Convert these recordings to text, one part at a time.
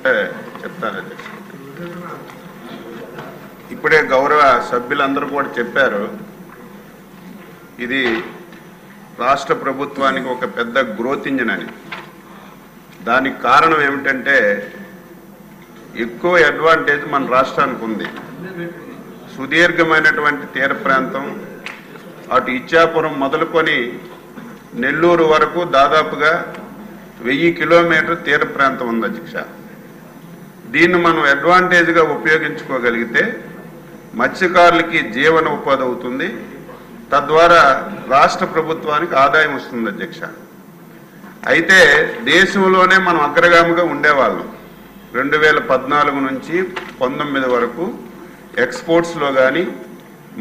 చెప్తాను అధ్యక్ష. ఇప్పుడే గౌరవ సభ్యులందరూ కూడా చెప్పారు, ఇది రాష్ట్ర ప్రభుత్వానికి ఒక పెద్ద గ్రోత్ ఇంజిన్ అని. దానికి కారణం ఏమిటంటే ఎక్కువ అడ్వాంటేజ్ మన రాష్ట్రానికి ఉంది. సుదీర్ఘమైనటువంటి తీర ప్రాంతం, అటు ఇచ్చాపురం మొదలుకొని నెల్లూరు వరకు దాదాపుగా 1000 కిలోమీటర్ తీర ప్రాంతం ఉంది అధ్యక్ష. దీన్ని మనం అడ్వాంటేజ్గా ఉపయోగించుకోగలిగితే మత్స్యకారులకి జీవన ఉపాధి అవుతుంది, తద్వారా రాష్ట్ర ప్రభుత్వానికి ఆదాయం వస్తుంది అధ్యక్ష. అయితే దేశంలోనే మనం అగ్రగామిగా ఉండేవాళ్ళం. 2014 నుంచి 19 వరకు ఎక్స్పోర్ట్స్లో కానీ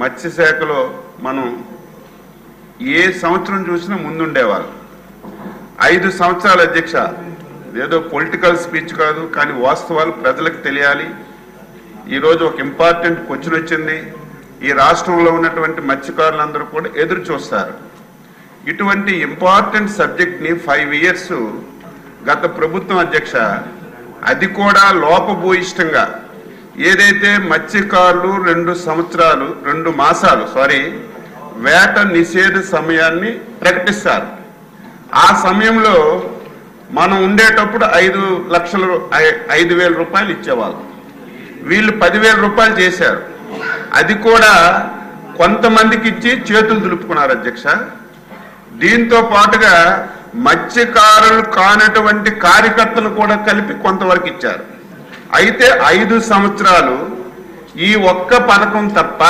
మత్స్యశాఖలో మనం ఏ సంవత్సరం చూసినా ముందుండేవాళ్ళం. 5 సంవత్సరాలు అధ్యక్ష, ఏదో పొలిటికల్ స్పీచ్ కాదు, కానీ వాస్తవాలు ప్రజలకు తెలియాలి. ఈరోజు ఒక ఇంపార్టెంట్ క్వశ్చన్ వచ్చింది. ఈ రాష్ట్రంలో ఉన్నటువంటి మత్స్యకారులందరూ కూడా ఎదురు చూస్తారు. ఇటువంటి ఇంపార్టెంట్ సబ్జెక్ట్ని 5 ఇయర్స్ గత ప్రభుత్వం అధ్యక్ష, అది కూడా లోపభూయిష్టంగా ఏదైతే మత్స్యకారులు 2 మాసాలు వేట నిషేధ సమయాన్ని ప్రకటిస్తారు. ఆ సమయంలో మనం ఉండేటప్పుడు 5,00,000 రూపాయలు ఇచ్చేవాళ్ళు. వీళ్ళు 10,000 రూపాయలు చేశారు. అది కూడా కొంతమందికి ఇచ్చి చేతులు దులుపుకున్నారు అధ్యక్ష. దీంతో పాటుగా మత్స్యకారులు కానటువంటి కార్యకర్తలు కూడా కలిపి కొంతవరకు ఇచ్చారు. అయితే 5 సంవత్సరాలు ఈ ఒక్క పథకం తప్ప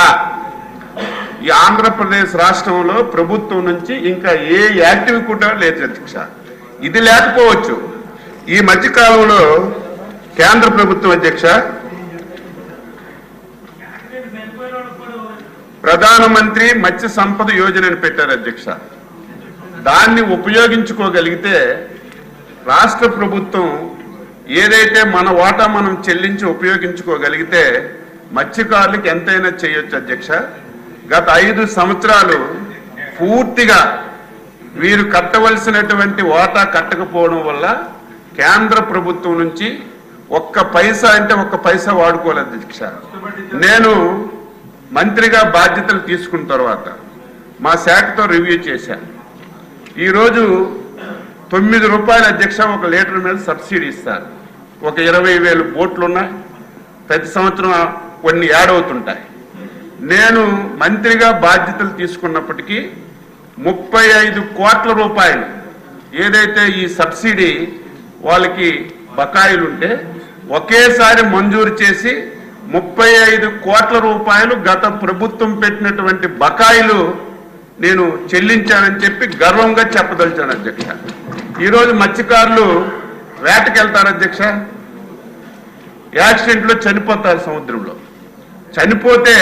ఈ ఆంధ్రప్రదేశ్ రాష్ట్రంలో ప్రభుత్వం నుంచి ఇంకా ఏ యాక్టివ్ కూడా లేదు అధ్యక్ష. ఇది లేకపోవచ్చు. ఈ మధ్యకాలంలో కేంద్ర ప్రభుత్వం అధ్యక్ష ప్రధానమంత్రి మత్స్య సంపద యోజనని పెట్టారు అధ్యక్ష. దాన్ని ఉపయోగించుకోగలిగితే రాష్ట్ర ప్రభుత్వం ఏదైతే మన వాటా మనం చెల్లించి ఉపయోగించుకోగలిగితే మత్స్యకారులకు ఎంతైనా చేయొచ్చు అధ్యక్ష. గత 5 సంవత్సరాలు పూర్తిగా వీరు కట్టవలసినటువంటి వాటా కట్టకపోవడం వల్ల కేంద్ర ప్రభుత్వం నుంచి ఒక్క పైసా అంటే ఒక్క పైసా వాడుకోలేదు అధ్యక్ష. నేను మంత్రిగా బాధ్యతలు తీసుకున్న తర్వాత మా శాఖతో రివ్యూ చేశాను. ఈరోజు 9 రూపాయల అధ్యక్ష ఒక లీటర్ మీద సబ్సిడీ ఇస్తారు. ఒక 20,000 బోట్లు ఉన్నాయి. ప్రతి సంవత్సరం కొన్ని యాడ్ అవుతుంటాయి. నేను మంత్రిగా బాధ్యతలు తీసుకున్నప్పటికీ 35 కోట్ల రూపాయలు ఏదైతే ఈ సబ్సిడీ వాళ్ళకి బకాయిలు ఉంటే ఒకేసారి మంజూరు చేసి 35 కోట్ల రూపాయలు గత ప్రభుత్వం పెట్టినటువంటి బకాయిలు నేను చెల్లించానని చెప్పి గర్వంగా చెప్పదలిచాను అధ్యక్ష. ఈరోజు మత్స్యకారులు వేటకెళ్తారు అధ్యక్ష, యాక్సిడెంట్లో చనిపోతారు సముద్రంలో. చనిపోతే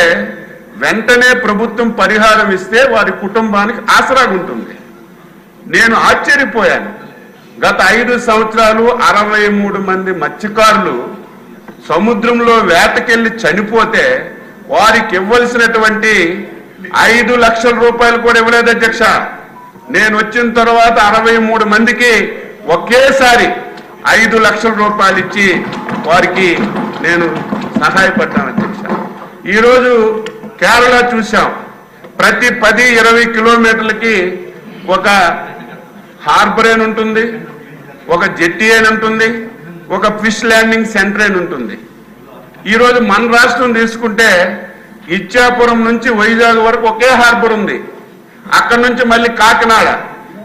వెంటనే ప్రభుత్వం పరిహారం ఇస్తే వారి కుటుంబానికి ఆసరాగా ఉంటుంది. నేను ఆశ్చర్యపోయాను. గత 5 సంవత్సరాలు 63 మంది మత్స్యకారులు సముద్రంలో వేటకెళ్లి చనిపోతే వారికి ఇవ్వాల్సినటువంటి 5 లక్షల రూపాయలు కూడా ఇవ్వలేదు అధ్యక్ష. నేను వచ్చిన తర్వాత 63 మందికి ఒకేసారి 5 లక్షల రూపాయలు ఇచ్చి వారికి నేను సహాయపడ్డాను అధ్యక్ష. ఈరోజు కేరళ చూసాం. ప్రతి 10-20 కిలోమీటర్లకి ఒక హార్బర్ అని ఉంటుంది, ఒక జెట్టి అని ఉంటుంది, ఒక ఫిష్ ల్యాండింగ్ సెంటర్ అని ఉంటుంది. ఈరోజు మన రాష్ట్రం తీసుకుంటే ఇచ్చాపురం నుంచి వైజాగ్ వరకు ఒకే హార్బర్ ఉంది. అక్కడి నుంచి మళ్ళీ కాకినాడ,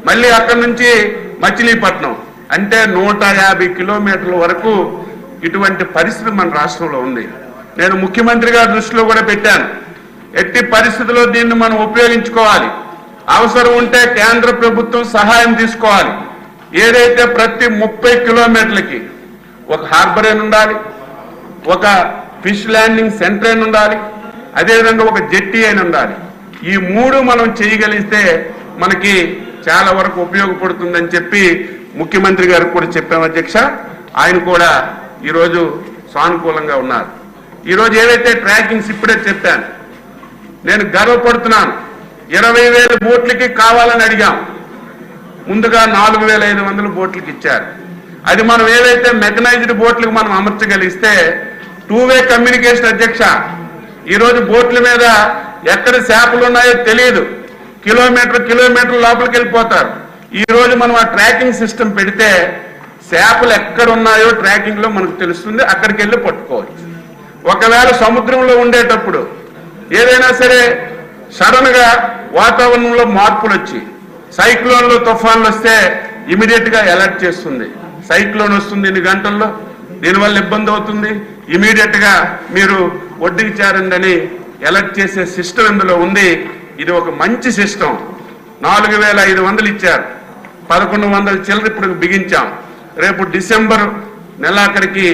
మళ్ళీ అక్కడి నుంచి మచిలీపట్నం, అంటే 150 కిలోమీటర్ల వరకు ఇటువంటి పరిస్థితి మన రాష్ట్రంలో ఉంది. నేను ముఖ్యమంత్రి గారి దృష్టిలో కూడా పెట్టాను. ఎట్టి పరిస్థితుల్లో దీన్ని మనం ఉపయోగించుకోవాలి. అవసరం ఉంటే కేంద్ర ప్రభుత్వం సహాయం తీసుకోవాలి. ఏదైతే ప్రతి 30 కిలోమీటర్లకి ఒక హార్బర్ అని ఉండాలి, ఒక ఫిష్ ల్యాండింగ్ సెంటర్ అని ఉండాలి, అదేవిధంగా ఒక జెట్టి అని ఉండాలి. ఈ 3 మనం చేయగలిగితే మనకి చాలా వరకు ఉపయోగపడుతుందని చెప్పి ముఖ్యమంత్రి గారికి కూడా చెప్పాము అధ్యక్ష. ఆయన కూడా ఈరోజు సానుకూలంగా ఉన్నారు. ఈరోజు ఏదైతే ట్రాకింగ్స్ ఇప్పుడే చెప్పాను, నేను గర్వపడుతున్నాను. 20,000 బోట్లకి కావాలని అడిగాం. ముందుగా 4,500 బోట్లకి ఇచ్చారు. అది మనం ఏదైతే మెకనైజ్డ్ బోట్లకు మనం అమర్చగలిగిస్తే టూ-వే కమ్యూనికేషన్ అధ్యక్ష. ఈరోజు బోట్ల మీద ఎక్కడ చేపలు ఉన్నాయో తెలియదు, కిలోమీటర్ లోపలికి వెళ్ళిపోతారు. ఈ రోజు మనం ఆ ట్రాకింగ్ సిస్టమ్ పెడితే చేపలు ఎక్కడ ఉన్నాయో ట్రాకింగ్ లో మనకు తెలుస్తుంది, అక్కడికి వెళ్ళి పట్టుకోవచ్చు. ఒకవేళ సముద్రంలో ఉండేటప్పుడు ఏదైనా సరే సడన్ గా వాతావరణంలో మార్పులు వచ్చి సైక్లోన్లు తుఫాన్లు వస్తే ఇమీడియట్ గా అలర్ట్ చేస్తుంది. సైక్లోన్ వస్తుంది ఇన్ని గంటల్లో, దీనివల్ల ఇబ్బంది అవుతుంది, ఇమీడియట్ గా మీరు ఒడ్డుకి చేరండి అలర్ట్ చేసే సిస్టమ్ ఇందులో ఉంది. ఇది ఒక మంచి సిస్టమ్. 4,500 ఇచ్చారు, 1,100 చిల్లర ఇప్పుడు బిగించాం. రేపు డిసెంబర్ నెలాఖరికి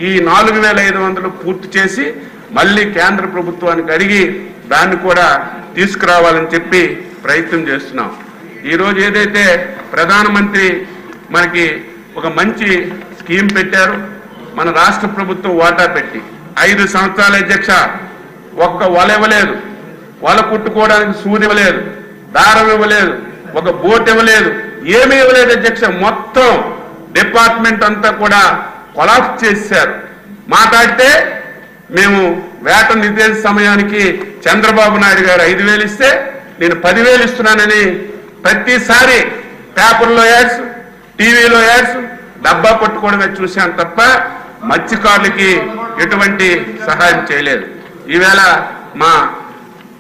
ఈ 4,500 పూర్తి చేసి మళ్ళీ కేంద్ర ప్రభుత్వానికి అడిగి దాన్ని కూడా తీసుకురావాలని చెప్పి ప్రయత్నం చేస్తున్నాం. ఈరోజు ఏదైతే ప్రధానమంత్రి మనకి ఒక మంచి స్కీమ్ పెట్టారు, మన రాష్ట్ర ప్రభుత్వం వాటా పెట్టి 5 సంవత్సరాల అధ్యక్ష ఒక్క వల ఇవ్వలేదు, వల కుట్టుకోవడానికి సూది ఇవ్వలేదు, దారం ఇవ్వలేదు, ఒక బోట్ ఇవ్వలేదు, ఏమీ ఇవ్వలేదు అధ్యక్ష. మొత్తం డిపార్ట్మెంట్ అంతా కూడా కొలాప్స్ చేశారు. మాట్లాడితే మేము వేట నిర్దేశ సమయానికి చంద్రబాబు నాయుడు గారు 5,000 ఇస్తే నేను 10,000 ఇస్తున్నానని ప్రతిసారి పేపర్లో యాడ్స్, టీవీలో యాడ్స్, డబ్బా పట్టుకోవడమే చూశాను తప్ప మత్స్యకారులకి ఎటువంటి సహాయం చేయలేదు. ఈవేళ మా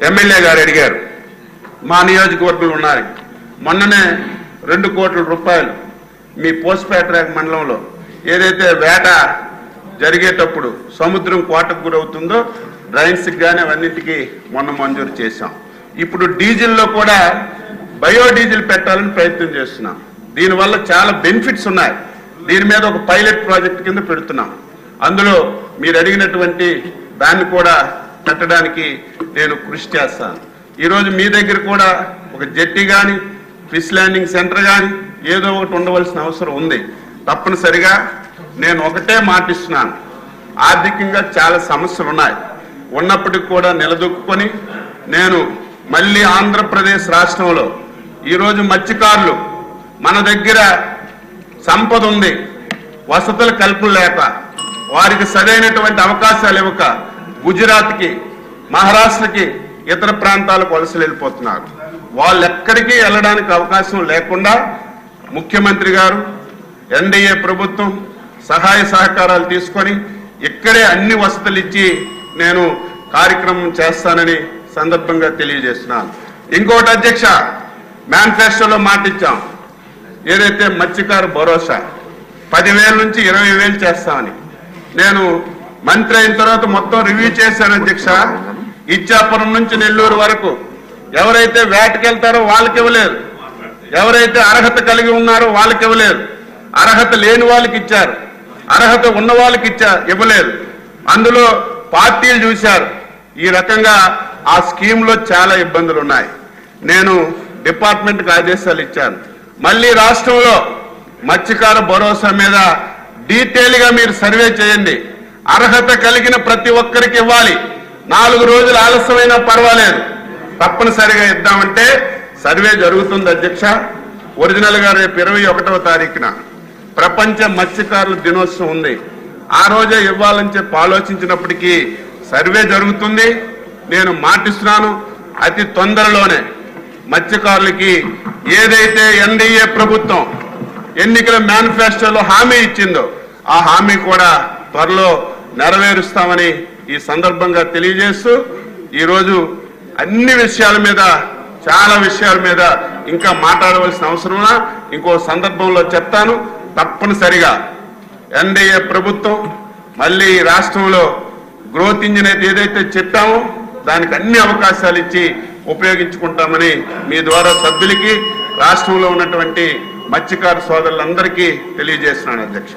ఎమ్మెల్యే గారు అడిగారు, మా నియోజకవర్గంలో ఉన్నారు, మొన్ననే 2 కోట్ల రూపాయలు మీ పోస్ట్పేట మండలంలో ఏదైతే వేట జరిగేటప్పుడు సముద్రం కోటకు గురవుతుందో డ్రైన్స్కి కానీ అవన్నింటికి మొన్న మంజూరు చేశాం. ఇప్పుడు డీజిల్లో కూడా బయోడీజిల్ పెట్టాలని ప్రయత్నం చేస్తున్నాం. దీనివల్ల చాలా బెనిఫిట్స్ ఉన్నాయి. దీని మీద ఒక పైలట్ ప్రాజెక్ట్ కింద పెడుతున్నాం. అందులో మీరు అడిగినటువంటి దాన్ని కూడా పెట్టడానికి నేను కృషి చేస్తాను. ఈరోజు మీ దగ్గర కూడా ఒక జెట్టి కానీ ఫిష్ ల్యాండింగ్ సెంటర్ కానీ ఏదో ఒకటి ఉండవలసిన అవసరం ఉంది. తప్పనిసరిగా నేను ఒకటే మాటిస్తున్నాను, ఆర్థికంగా చాలా సమస్యలు ఉన్నాయి, ఉన్నప్పటికీ కూడా నిలదొక్కుని నేను మళ్ళీ ఆంధ్రప్రదేశ్ రాష్ట్రంలో ఈరోజు మత్స్యకారులు మన దగ్గర సంపద ఉంది, వసతుల కల్పన లేక వారికి సరైనటువంటి అవకాశాలు ఇవ్వక గుజరాత్కి, మహారాష్ట్రకి, ఇతర ప్రాంతాలకు వలసలు వెళ్ళిపోతున్నారు. వాళ్ళు ఎక్కడికి వెళ్ళడానికి అవకాశం లేకుండా ముఖ్యమంత్రి గారు, ఎన్డీఏ ప్రభుత్వం సహాయ సహకారాలు తీసుకొని ఇక్కడే అన్ని వసతులు ఇచ్చి నేను కార్యక్రమం చేస్తానని సందర్భంగా తెలియజేస్తున్నాను. ఇంకోటి అధ్యక్ష, మేనిఫెస్టోలో మాటిచ్చాం, ఏదైతే మత్స్యకారు భరోసా 10,000 నుంచి 20,000 చేస్తామని. నేను మంత్రి అయిన తర్వాత మొత్తం రివ్యూ చేశాను అధ్యక్ష. ఇచ్చాపురం నుంచి నెల్లూరు వరకు ఎవరైతే వేటకి వెళ్తారో వాళ్ళకి ఇవ్వలేదు, ఎవరైతే అర్హత కలిగి ఉన్నారో వాళ్ళకి ఇవ్వలేదు, అర్హత లేని వాళ్ళకి ఇచ్చారు, అర్హత ఉన్న వాళ్ళకి ఇవ్వలేదు. అందులో పార్టీలు చూశారు. ఈ రకంగా ఆ స్కీమ్లో చాలా ఇబ్బందులు ఉన్నాయి. నేను డిపార్ట్మెంట్కి ఆదేశాలు ఇచ్చాను, మళ్ళీ రాష్ట్రంలో మత్స్యకార భరోసా మీద డీటెయిల్గా మీరు సర్వే చేయండి, అర్హత కలిగిన ప్రతి ఒక్కరికి ఇవ్వాలి. 4 రోజులు ఆలస్యమైనా పర్వాలేదు, తప్పనిసరిగా ఇద్దామంటే సర్వే జరుగుతుంది అధ్యక్ష. ఒరిజినల్ గా రేపు 21వ తారీఖున ప్రపంచ మత్స్యకారుల దినోత్సవం ఉంది. ఆ రోజే ఇవ్వాలని చెప్పి ఆలోచించినప్పటికీ సర్వే జరుగుతుంది. నేను మాటిస్తున్నాను, అతి తొందరలోనే మత్స్యకారులకి ఏదైతే ఎన్డీఏ ప్రభుత్వం ఎన్నికల మేనిఫెస్టోలో హామీ ఇచ్చిందో ఆ హామీ కూడా త్వరలో నెరవేరుస్తామని ఈ సందర్భంగా తెలియజేస్తూ, ఈరోజు అన్ని విషయాల మీద, చాలా విషయాల మీద ఇంకా మాట్లాడవలసిన అవసరం ఇంకో సందర్భంలో చెప్తాను. తప్పనిసరిగా ఎన్డీఏ ప్రభుత్వం మళ్ళీ రాష్ట్రంలో గ్రోత్ ఇంజిన్ అయితే ఏదైతే చెప్పామో దానికి అన్ని అవకాశాలు ఇచ్చి ఉపయోగించుకుంటామని మీ ద్వారా సభ్యులకి, రాష్ట్రంలో ఉన్నటువంటి మత్స్యకార సోదరులందరికీ తెలియజేస్తున్నాను అధ్యక్ష.